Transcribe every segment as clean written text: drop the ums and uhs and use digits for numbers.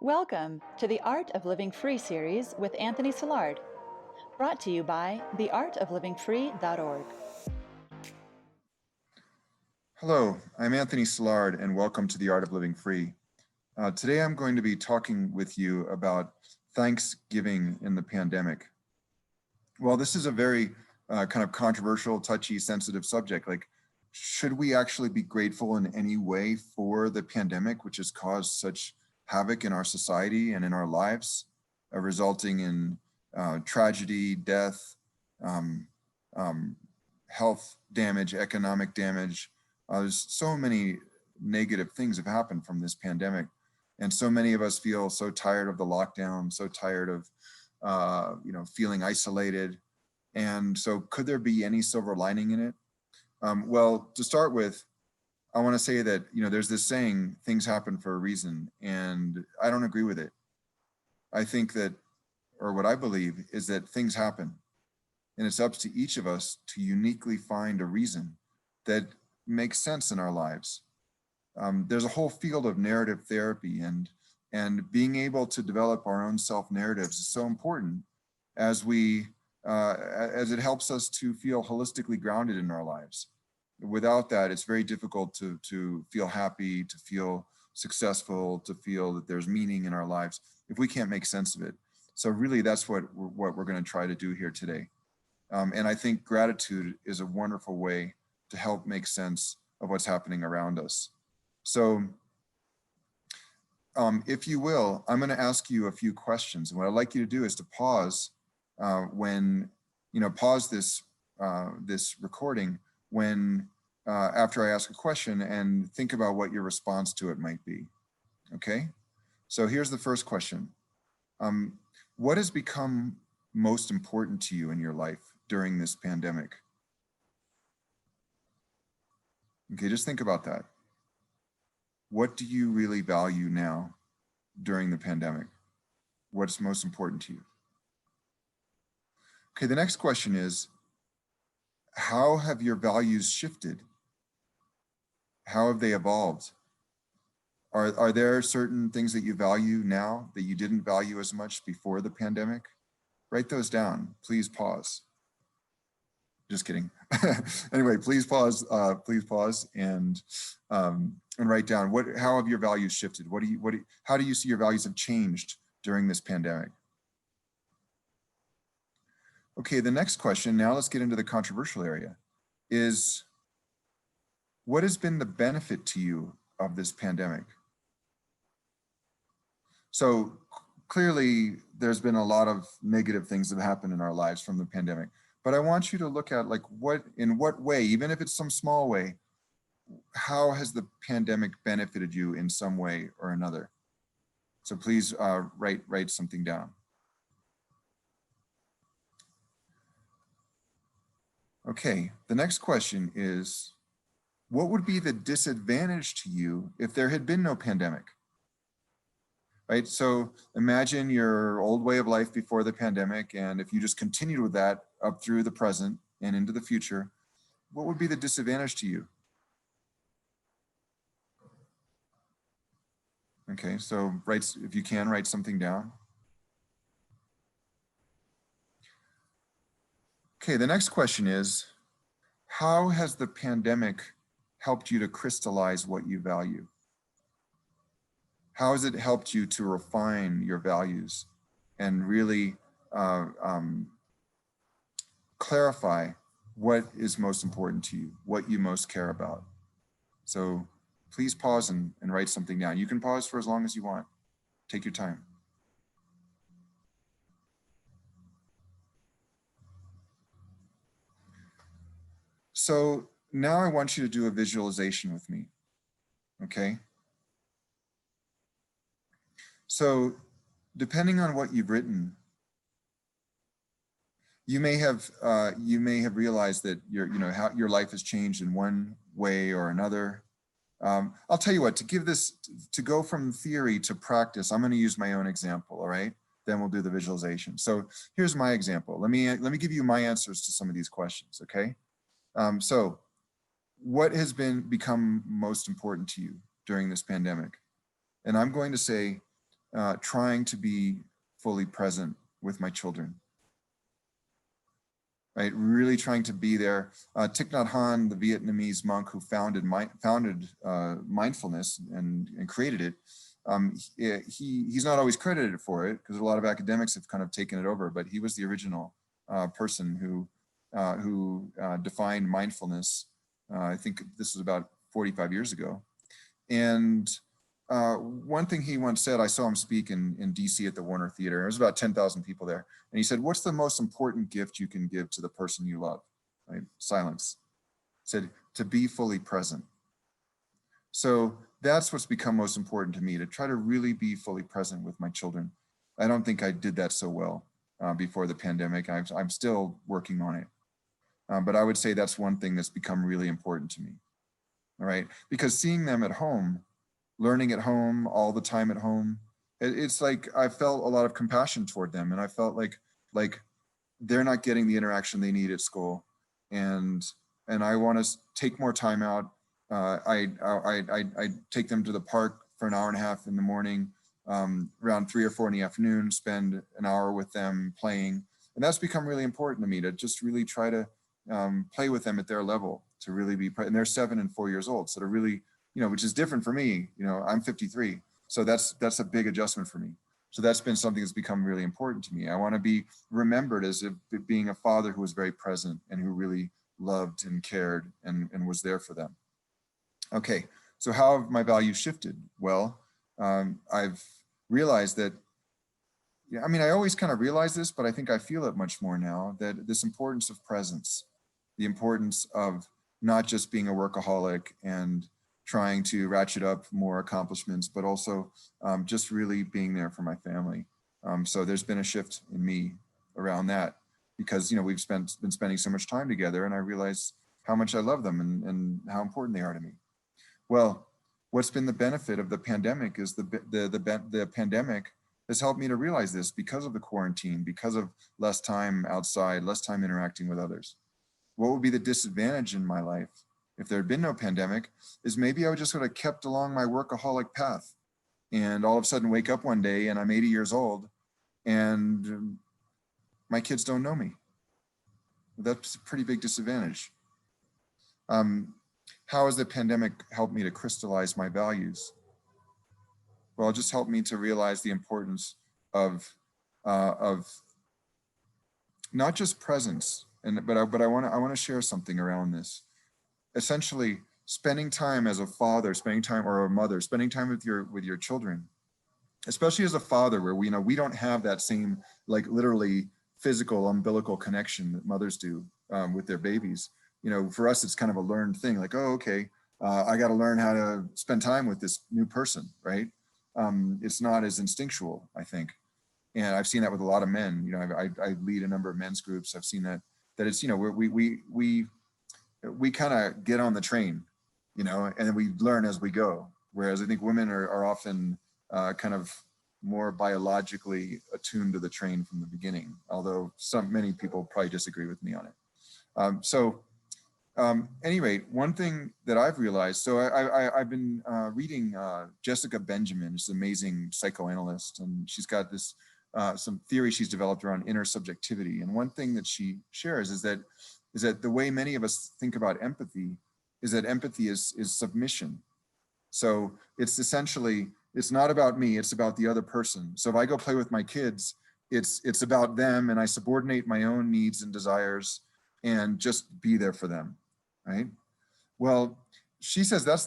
Welcome to the Art of Living Free series with Anthony Silard, brought to you by theartoflivingfree.org. Hello, I'm Anthony Silard and welcome to the Art of Living Free. Today I'm going to be talking with you about Thanksgiving in the pandemic. Well, this is a very kind of controversial, touchy, sensitive subject. Like, should we actually be grateful in any way for the pandemic, which has caused such havoc in our society and in our lives, resulting in tragedy, death, health damage, economic damage? There's so many negative things have happened from this pandemic. And so many of us feel so tired of the lockdown, so tired of feeling isolated. And so could there be any silver lining in it? Well, to start with, I want to say that, there's this saying, things happen for a reason, and I don't agree with it. I think that, or what I believe is that things happen, and it's up to each of us to uniquely find a reason that makes sense in our lives. There's a whole field of narrative therapy, and being able to develop our own self-narratives is so important as it helps us to feel holistically grounded in our lives. Without that, it's very difficult to feel happy, to feel successful, to feel that there's meaning in our lives if we can't make sense of it. So really, that's what we're going to try to do here today. And I think gratitude is a wonderful way to help make sense of what's happening around us. So if you will, I'm going to ask you a few questions. And what I'd like you to do is to pause pause this recording after I ask a question, and think about what your response to it might be. Okay? So here's the first question. What has become most important to you in your life during this pandemic? Okay, just think about that. What do you really value now during the pandemic? What's most important to you? Okay, the next question is, how have your values shifted? How have they evolved? Are there certain things that you value now that you didn't value as much before the pandemic? Write those down. Please pause. Just kidding. Anyway, please pause and write down how have your values shifted? How do you see your values have changed during this pandemic? Okay, the next question, now let's get into the controversial area, is what has been the benefit to you of this pandemic? So clearly there's been a lot of negative things that have happened in our lives from the pandemic, but I want you to look at in what way, even if it's some small way, how has the pandemic benefited you in some way or another? So please write something down. Okay, the next question is, what would be the disadvantage to you if there had been no pandemic? Right, so imagine your old way of life before the pandemic, and if you just continued with that up through the present and into the future, what would be the disadvantage to you? Okay, so if you can, write something down. Okay, the next question is, how has the pandemic helped you to crystallize what you value? How has it helped you to refine your values and really clarify what is most important to you, what you most care about? So please pause and write something down. You can pause for as long as you want. Take your time. So now I want you to do a visualization with me, okay? So depending on what you've written, you may have realized that how your life has changed in one way or another. I'll tell you what, to go from theory to practice, I'm going to use my own example, all right? Then we'll do the visualization. So here's my example. Let me give you my answers to some of these questions, okay? So what has become most important to you during this pandemic? And I'm going to say trying to be fully present with my children. Right, really trying to be there. Thich Nhat Hanh, the Vietnamese monk who founded mindfulness and created it, he's not always credited for it because a lot of academics have kind of taken it over, but he was the original person who defined mindfulness. I think this was about 45 years ago. And one thing he once said, I saw him speak in DC at the Warner Theater. There was about 10,000 people there. And he said, what's the most important gift you can give to the person you love? Right? Silence. He said, to be fully present. So that's what's become most important to me, to try to really be fully present with my children. I don't think I did that so well before the pandemic. I'm still working on it. But I would say that's one thing that's become really important to me. All right, because seeing them at home, learning at home, all the time at home, it's like I felt a lot of compassion toward them, and I felt like they're not getting the interaction they need at school, and I want to take more time out. I take them to the park for an hour and a half in the morning, around 3 or 4 in the afternoon, spend an hour with them playing, and that's become really important to me, to just really try to play with them at their level, to really be, and they're 7 and 4 years old, so to really, which is different for me. I'm 53, so that's a big adjustment for me. So that's been something that's become really important to me. I want to be remembered as being a father who was very present and who really loved and cared and was there for them. Okay, so how have my values shifted? Well, I've realized that, I always kind of realize this, but I think I feel it much more now, that this importance of presence, the importance of not just being a workaholic and trying to ratchet up more accomplishments, but also just really being there for my family. So there's been a shift in me around that because, we've been spending so much time together, and I realize how much I love them and how important they are to me. Well, what's been the benefit of the pandemic is the pandemic has helped me to realize this because of the quarantine, because of less time outside, less time interacting with others. What would be the disadvantage in my life if there had been no pandemic is maybe I would just would have kept along my workaholic path and all of a sudden wake up one day and I'm 80 years old and my kids don't know me. That's a pretty big disadvantage. How has the pandemic helped me to crystallize my values? Well, it just helped me to realize the importance of not just presence, but I want to share something around this. Essentially, spending time as a father, spending time, or a mother, spending time with your children, especially as a father, where we don't have that same literally physical umbilical connection that mothers do with their babies. For us, it's kind of a learned thing. Like, oh, okay, I got to learn how to spend time with this new person, right? It's not as instinctual, I think. And I've seen that with a lot of men. I lead a number of men's groups. I've seen that it's, we kind of get on the train, and then we learn as we go. Whereas I think women are often kind of more biologically attuned to the train from the beginning, although many people probably disagree with me on it. Anyway, one thing that I've realized, so I've been reading Jessica Benjamin, who's an amazing psychoanalyst, and she's got this some theory she's developed around intersubjectivity. And one thing that she shares is that the way many of us think about empathy is that empathy is submission. So it's essentially, it's not about me, it's about the other person. So if I go play with my kids, it's about them, and I subordinate my own needs and desires and just be there for them, right? Well, she says that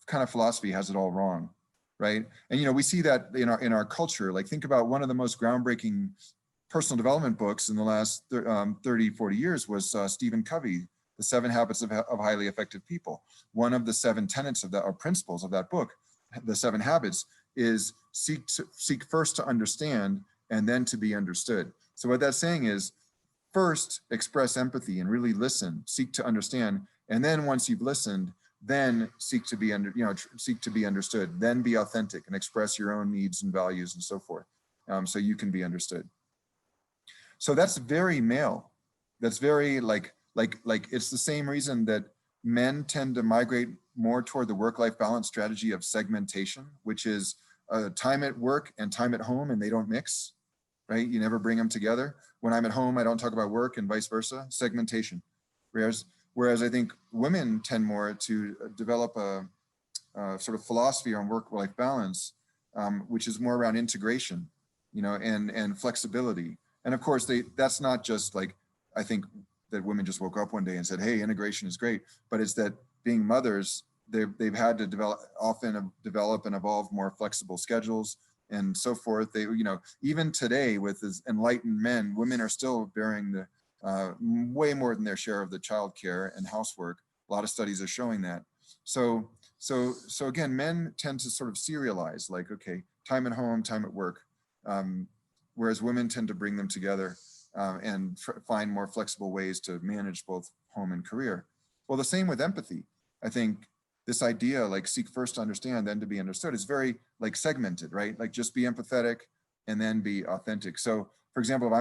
kind of philosophy has it all wrong, right? And we see that in our culture. Like, think about one of the most groundbreaking personal development books in the last 30, 40 years was Stephen Covey, The 7 Habits of Highly Effective People. One of the 7 tenets of that, or principles of that book, the 7 habits, is seek first to understand and then to be understood. So what that's saying is, first express empathy and really listen, seek to understand, and then once you've listened, then seek to be understood, then be authentic and express your own needs and values and so forth, so you can be understood. So that's very male. That's very like it's the same reason that men tend to migrate more toward the work-life balance strategy of segmentation, which is time at work and time at home, and they don't mix, right? You never bring them together. When I'm at home, I don't talk about work, and vice versa. Segmentation. Whereas I think women tend more to develop a sort of philosophy on work-life balance, which is more around integration, you know, and flexibility. And of course, that's not just like, I think that women just woke up one day and said, hey, integration is great, but it's that being mothers, they've had to develop and evolve more flexible schedules and so forth. They, you know, even today with as enlightened men, women are still bearing the way more than their share of the childcare and housework. A lot of studies are showing that. So again, men tend to sort of serialize, like, okay, time at home, time at work, whereas women tend to bring them together and find more flexible ways to manage both home and career. Well, the same with empathy. I think this idea, like, seek first to understand, then to be understood, is very like segmented, right? Like, just be empathetic and then be authentic. So for example, if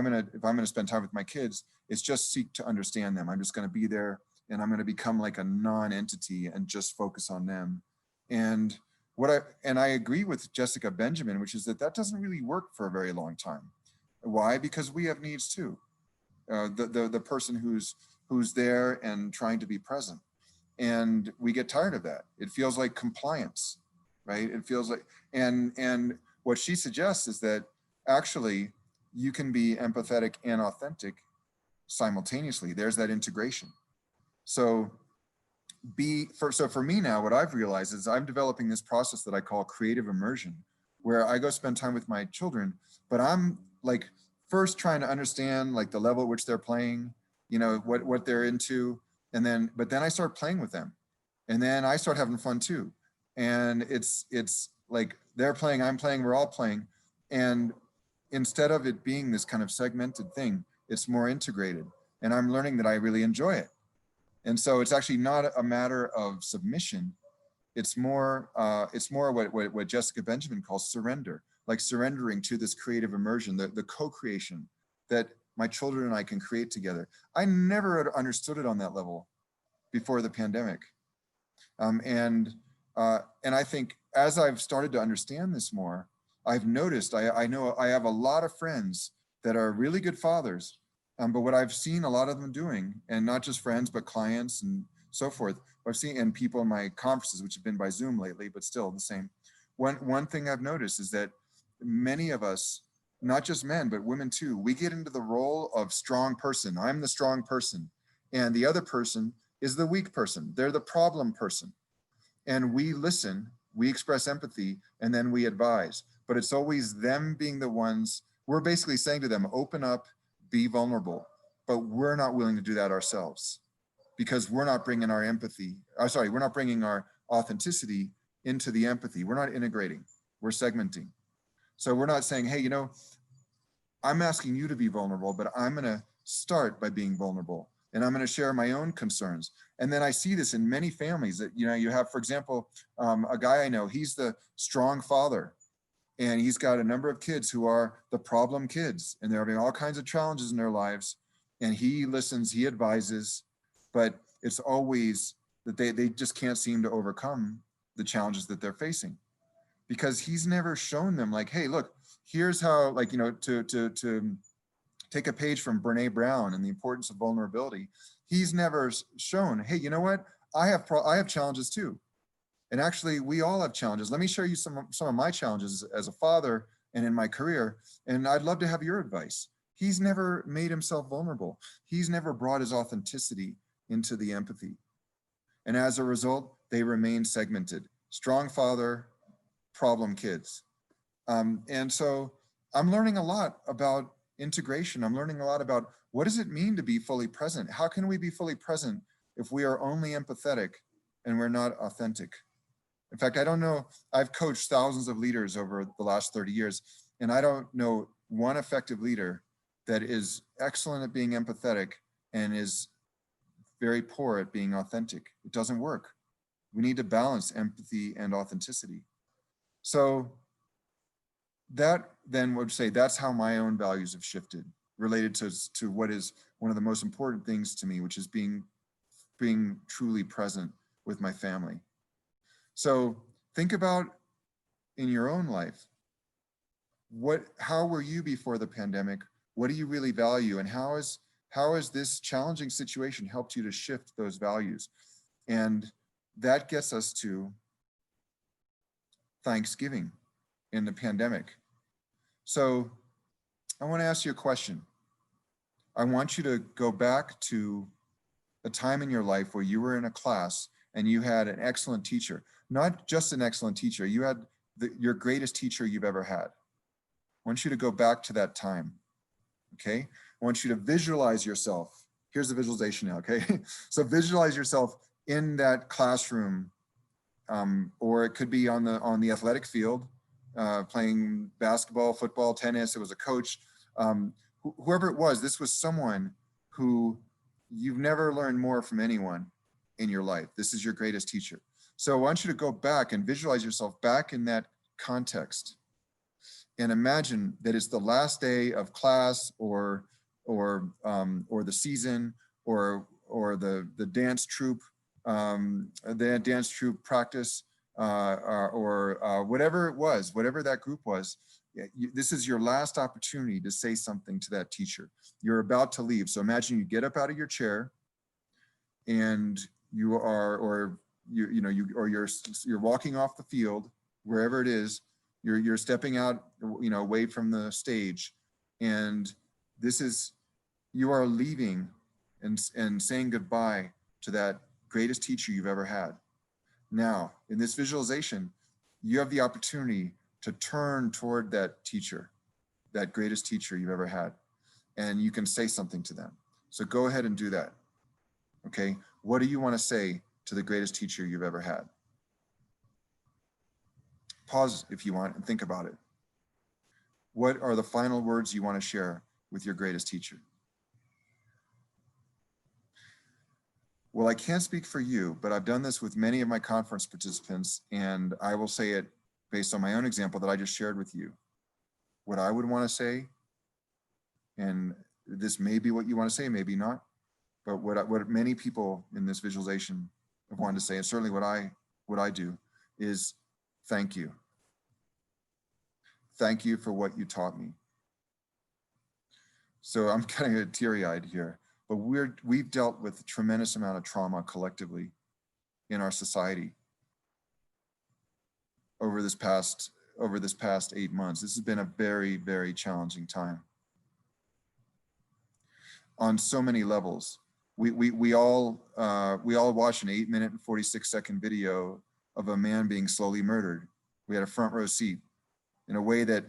I'm gonna spend time with my kids, it's just seek to understand them. I'm just gonna be there, and I'm gonna become like a non-entity and just focus on them. And I agree with Jessica Benjamin, which is that doesn't really work for a very long time. Why? Because we have needs too. The person who's there and trying to be present. And we get tired of that. It feels like compliance, right? It feels like, and what she suggests is that actually you can be empathetic and authentic simultaneously. There's that integration. So for me now, what I've realized is I'm developing this process that I call creative immersion, where I go spend time with my children, but I'm like first trying to understand like the level at which they're playing, you know, what they're into. But then I start playing with them, and then I start having fun too. And it's like they're playing, I'm playing, we're all playing. And instead of it being this kind of segmented thing, it's more integrated. And I'm learning that I really enjoy it. And so it's actually not a matter of submission. It's more what Jessica Benjamin calls surrender, like surrendering to this creative immersion, the co-creation that my children and I can create together. I never had understood it on that level before the pandemic. And I think as I've started to understand this more, I've noticed, I know I have a lot of friends that are really good fathers, but what I've seen a lot of them doing, and not just friends, but clients and so forth, I've seen, and people in my conferences, which have been by Zoom lately, but still the same. One thing I've noticed is that many of us, not just men, but women too, we get into the role of strong person. I'm the strong person. And the other person is the weak person. They're the problem person. And we listen, we express empathy, and then we advise. But it's always them being the ones, we're basically saying to them, open up, be vulnerable. But we're not willing to do that ourselves because we're not bringing our empathy, we're not bringing our authenticity into the empathy. We're not integrating, we're segmenting. So we're not saying, hey, you know, I'm asking you to be vulnerable, but I'm gonna start by being vulnerable, and I'm gonna share my own concerns. And then I see this in many families that, you know, you have, for example, a guy I know, he's the strong father, and he's got a number of kids who are the problem kids, and they're having all kinds of challenges in their lives. And he listens, he advises, but it's always that they just can't seem to overcome the challenges that they're facing, because he's never shown them like, hey, look, here's how, like, you know, to take a page from Brene Brown and the importance of vulnerability. He's never shown, hey, you know what? I have challenges too. And actually, we all have challenges. Let me share you some of my challenges as a father and in my career. And I'd love to have your advice. He's never made himself vulnerable. He's never brought his authenticity into the empathy. And as a result, they remain segmented. Strong father, problem kids. And so I'm learning a lot about integration. I'm learning a lot about what does it mean to be fully present? How can we be fully present if we are only empathetic and we're not authentic? In fact, I don't know, I've coached thousands of leaders over the last 30 years, and I don't know one effective leader that is excellent at being empathetic and is very poor at being authentic. It doesn't work. We need to balance empathy and authenticity. So that then would say that's how my own values have shifted, related to what is one of the most important things to me, which is being truly present with my family. So think about in your own life. How were you before the pandemic? What do you really value? And how has this challenging situation helped you to shift those values? And that gets us to Thanksgiving in the pandemic. So I want to ask you a question. I want you to go back to a time in your life where you were in a class and you had an excellent teacher, not just an excellent teacher, you had your greatest teacher you've ever had. I want you to go back to that time, okay? I want you to visualize yourself. Here's the visualization now, okay? So visualize yourself in that classroom, or it could be on the athletic field, playing basketball, football, tennis. It was a coach, whoever it was. This was someone who you've never learned more from anyone in your life. This is your greatest teacher. So I want you to go back and visualize yourself back in that context, and imagine that it's the last day of class, or the season, or the dance troupe, practice, or whatever it was, whatever that group was. This is your last opportunity to say something to that teacher. You're about to leave. So imagine you get up out of your chair, and you're walking off the field, wherever it is. You're stepping out, away from the stage, and you are leaving and saying goodbye to that greatest teacher you've ever had. Now, in this visualization, you have the opportunity to turn toward that teacher, that greatest teacher you've ever had, and you can say something to them. So go ahead and do that. Okay, what do you want to say to the greatest teacher you've ever had? Pause if you want and think about it. What are the final words you want to share with your greatest teacher? Well, I can't speak for you, but I've done this with many of my conference participants, and I will say it based on my own example that I just shared with you. What I would want to say, and this may be what you want to say, maybe not, but what many people in this visualization have wanted to say, and certainly what I do, is thank you. Thank you for what you taught me. So I'm kind of teary-eyed here, but we've dealt with a tremendous amount of trauma collectively in our society over this past 8 months. This has been a very, very challenging time on so many levels. We all watched an 8-minute and 46-second video of a man being slowly murdered. We had a front row seat in a way that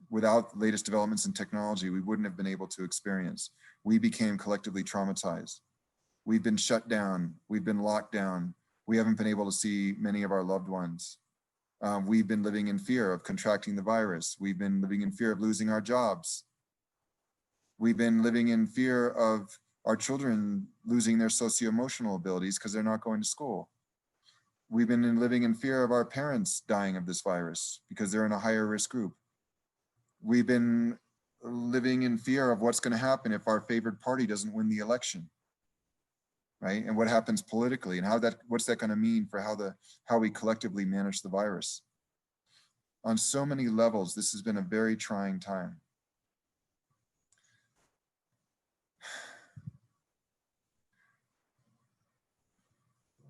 without the latest developments in technology, we wouldn't have been able to experience. We became collectively traumatized. We've been shut down. We've been locked down. We haven't been able to see many of our loved ones. We've been living in fear of contracting the virus. We've been living in fear of losing our jobs. We've been living in fear of our children losing their socio-emotional abilities because they're not going to school. We've been living in fear of our parents dying of this virus because they're in a higher risk group. We've been living in fear of what's going to happen if our favored party doesn't win the election, right? And what happens politically, and what's that going to mean for how we collectively manage the virus. On so many levels, this has been a very trying time.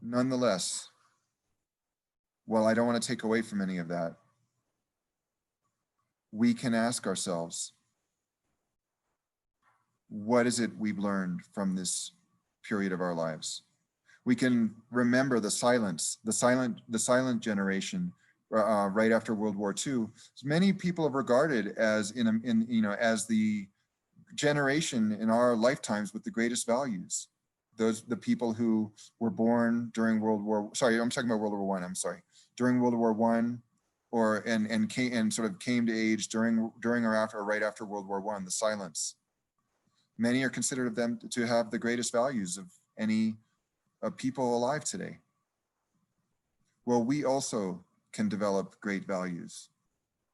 Nonetheless, while I don't want to take away from any of that, we can ask ourselves, what is it we've learned from this period of our lives? We can remember the silent generation right after World War II. Many people have regarded as as the generation in our lifetimes with the greatest values. The people who were born during I'm talking about World War I, I'm sorry. During World War I, and sort of came to age during or after, or right after World War I, the silence. Many are considered of them to have the greatest values of any people alive today. Well, we also can develop great values.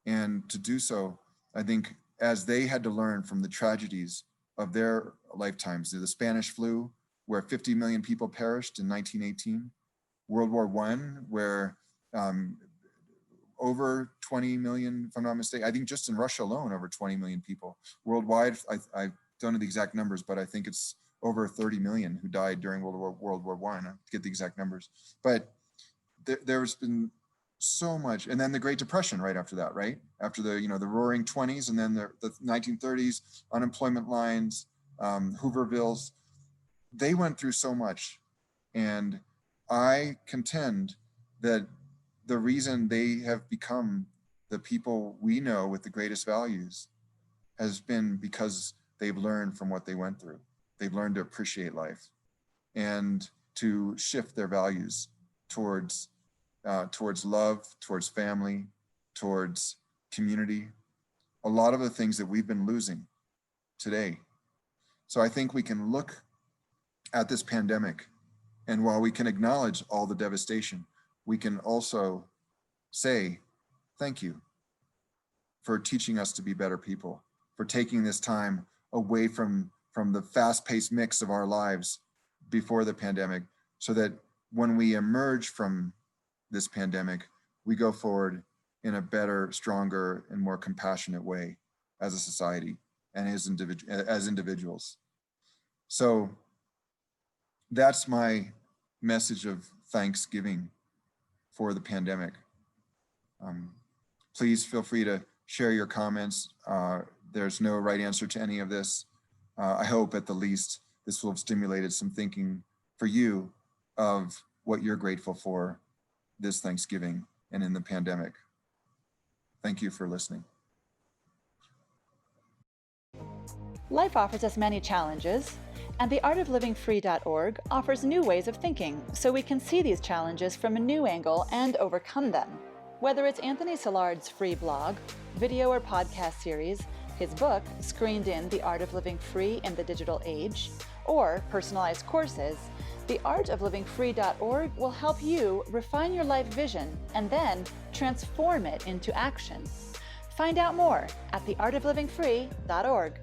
And to do so, I think, as they had to learn from the tragedies of their lifetimes, the Spanish flu, where 50 million people perished in 1918, World War I, where over 20 million, if I'm not mistaken. I think just in Russia alone, over 20 million people. Worldwide, I don't know the exact numbers, but I think it's over 30 million who died during World War I. I get the exact numbers. But there's been so much. And then the Great Depression right after that, right? After the, the roaring 20s, and then the 1930s, unemployment lines, Hoovervilles, they went through so much. And I contend that the reason they have become the people we know with the greatest values has been because they've learned from what they went through. They've learned to appreciate life and to shift their values towards love, towards family, towards community, a lot of the things that we've been losing today. So I think we can look at this pandemic, and while we can acknowledge all the devastation, we can also say, thank you for teaching us to be better people, for taking this time away from the fast-paced mix of our lives before the pandemic, so that when we emerge from this pandemic, we go forward in a better, stronger, and more compassionate way as a society and as individuals. So that's my message of thanksgiving for the pandemic. Please feel free to share your comments. There's no right answer to any of this. I hope at the least this will have stimulated some thinking for you of what you're grateful for this Thanksgiving and in the pandemic. Thank you for listening. Life offers us many challenges, and theartoflivingfree.org offers new ways of thinking so we can see these challenges from a new angle and overcome them. Whether it's Anthony Silard's free blog, video or podcast series, his book, Screened in: The Art of Living Free in the Digital Age, or personalized courses, theartoflivingfree.org will help you refine your life vision and then transform it into action. Find out more at theartoflivingfree.org.